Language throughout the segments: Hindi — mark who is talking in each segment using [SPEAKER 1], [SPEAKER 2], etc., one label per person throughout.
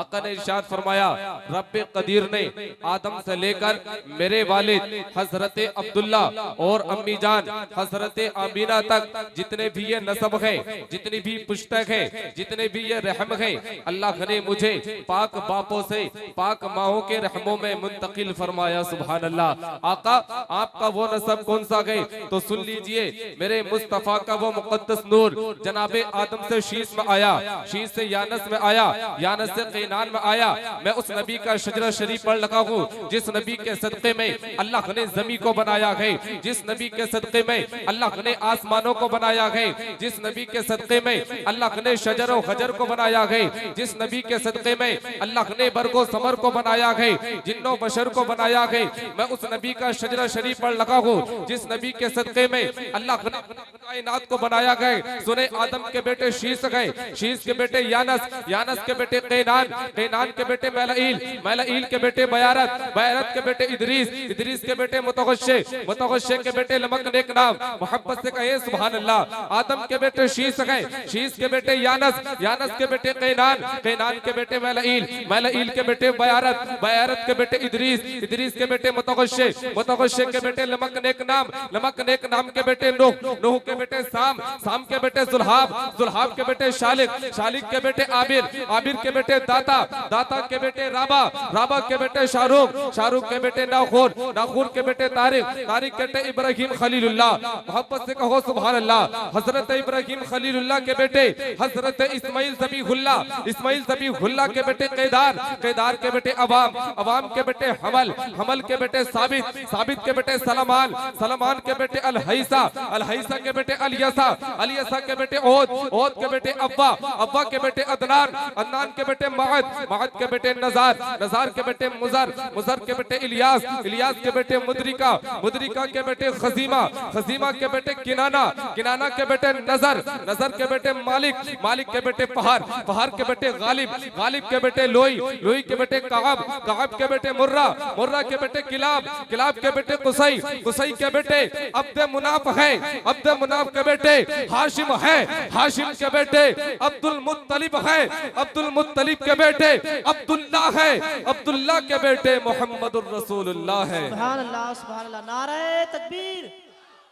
[SPEAKER 1] आका ने इरशाद फरमाया, रब्बे कदीर ने आदम से लेकर मेरे वालिद हजरत अब्दुल्ला और अम्मी जान हजरत आमीना तक जितने भी ये नसब है, जितनी भी पुश्तक है, जितने भी ये रहम है, अल्लाह ने मुझे पाक बापों से पाक माओं के रहमों में मुंतकिल फरमाया। सुभान अल्लाह। आका आपका वो नसब कौन सा है? तो सुन लीजिए, मेरे मुस्तफा का वो मुकद्दस नूर जनाबे आदम से शीश में आया, शीश से यानस में आया, यानस से कैनान में आया। मैं उस नबी का शजरा शरीफ पर लगा हूँ जिस नबी के सदक़े में अल्लाह ने जमी को बनाया है, जिस नबी के सदक़े में अल्लाह ने आसमानों को बनाया है, जिस नबी के सदक़े में अल्लाह ने शजर और खजर को बनाया है, जिस नबी के सदक़े में अल्लाह ने बरगो समर को बनाया है, जिन्नो बशर को बनाया है। मैं उस नबी का शजरा शरीफ पर लगा हूँ जिस नबी के सदक़े में अल्लाह ने कायनात को बनाया गए। सुने, आदम के बेटे शीश गए, शीश के बेटे यानस, यानस के बेटे कैनान, कैनान के बेटे मैलाइल, मैलाइल के बेटे बयारत, बयारत के बेटे इदरीस, इदरीस के बेटे मुतगश्शे, मुतगश्शे के बेटे लमक नेक नाम। मोहब्बत से कहे सुभान अल्लाह। आदम के बेटे शीश गए, शीश के बेटे यानस, यानस के बेटे कैनान, कैनान के बेटे मैलाइल, मैलाइल के बेटे बयारत, बयारत के बेटे इदरीस, इदरीस के बेटे मुतगश्शे, मुतगश्शे के बेटे लमक नेक नाम, लमक नेक नाम के बेटे नूह, नूह के बेटे साम, साम के बेटे जुल्हाब, जुल्हाब के बेटे शालिक, शालिक के बेटे आबिर, आबिर के बेटे दाता, दाता के बेटे राबा, राबा के बेटे शाहरुख, शाहरुख के बेटे नाखूर, नाखूर के बेटे तारिक, तारिक के बेटे इब्राहिम खलीलुल्लाह। मोहब्बत से कहो सुभान अल्लाह। हजरत इब्राहिम खलीलुल्लाह के बेटे हजरत इस्माइल ज़बीहुल्लाह, इस्माइल ज़बीहुल्लाह के बेटे कैदार, कैदार के बेटे अवाम, अवाम के बेटे हमल, हमल के बेटे साबित, साबित के बेटे सलमान, सलमान के बेटे अलहैसा, अलहैसा के बेटे अलियसा, अलियसा के बेटे ओद, ओद के बेटे अव्वा, अव्वा के बेटे अदनान, अदनान के बेटे महद, महद के बेटे नजार, नजार के बेटे मुजर, मुजर के बेटे इलियास, इलियास के बेटे मुद्रिका, मुद्रिका के बेटे खजीमा, खजीमा के बेटे किनाना, किनाना के बेटे नजर, नजर के बेटे मालिक, मालिक के बेटे पहाड़, पहाड़ के बेटे गालिब, गालिब के बेटे लोई, लोई के बेटे काब, काब के बेटे मुर्रा, मुर्रा के बेटे किलाब, किलाब के बेटे कुसई, कुसई के बेटे अब्द मुनाफ है, अब्द मुनाफ के बेटे हाशिम है, हाशिम के बेटे अब्दुल मुत्तलिब है, अब्दुल मुत्तलिब के बेटे अब्दुल्ला है, अब्दुल्ला के बेटे मोहम्मदुर रसूलुल्लाह है।
[SPEAKER 2] सुभान अल्लाह, सुभान अल्लाह। नारे तकबीर,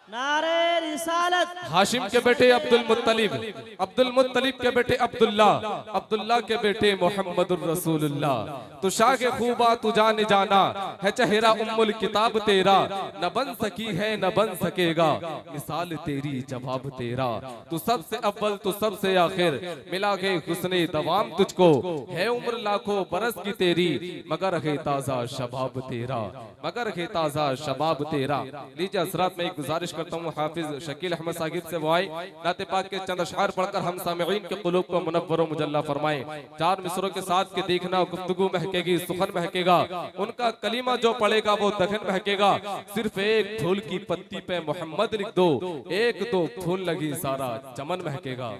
[SPEAKER 2] नारे रिसालत।
[SPEAKER 1] हाशिम के बेटे अब्दुल मुत्तलिब, अब्दुल मुत्तलिब के बेटे अब्दुल्ला, अब्दुल्ला के बेटे मोहम्मदुर रसूलुल्लाह। तो शाह खूबा तू जाने जाना है चेहरा उम्मुल किताब तेरा, न बन सकी है न बन सकेगा मिसाल तेरी जवाब तेरा। तू सबसे अव्वल तू सबसे आखिर, मिला के हुस्ने दवाम तुझको, है उम्र लाखों बरस की तेरी, मगर है ताजा शबाब तेरा, मगर है ताजा शबाब तेरा। लीजिए हज़रात, में एक गुजारिश करता हूँ, हाफिज शकील अहमद साहिब से वो आए, नाते पाक के चंद अशआर पढ़कर हम सामिईन के क़ुलूब को मुनव्वर व मुजल्ला फरमाएं। चार मिसरों के साथ के देखना, गुफ्तगू महकेगी, सुखन महकेगा, उनका कलीमा जो पढ़ेगा वो दखन महकेगा। सिर्फ एक फूल की पत्ती पे मोहम्मद लिख दो, एक दो फूल लगी सारा चमन महकेगा।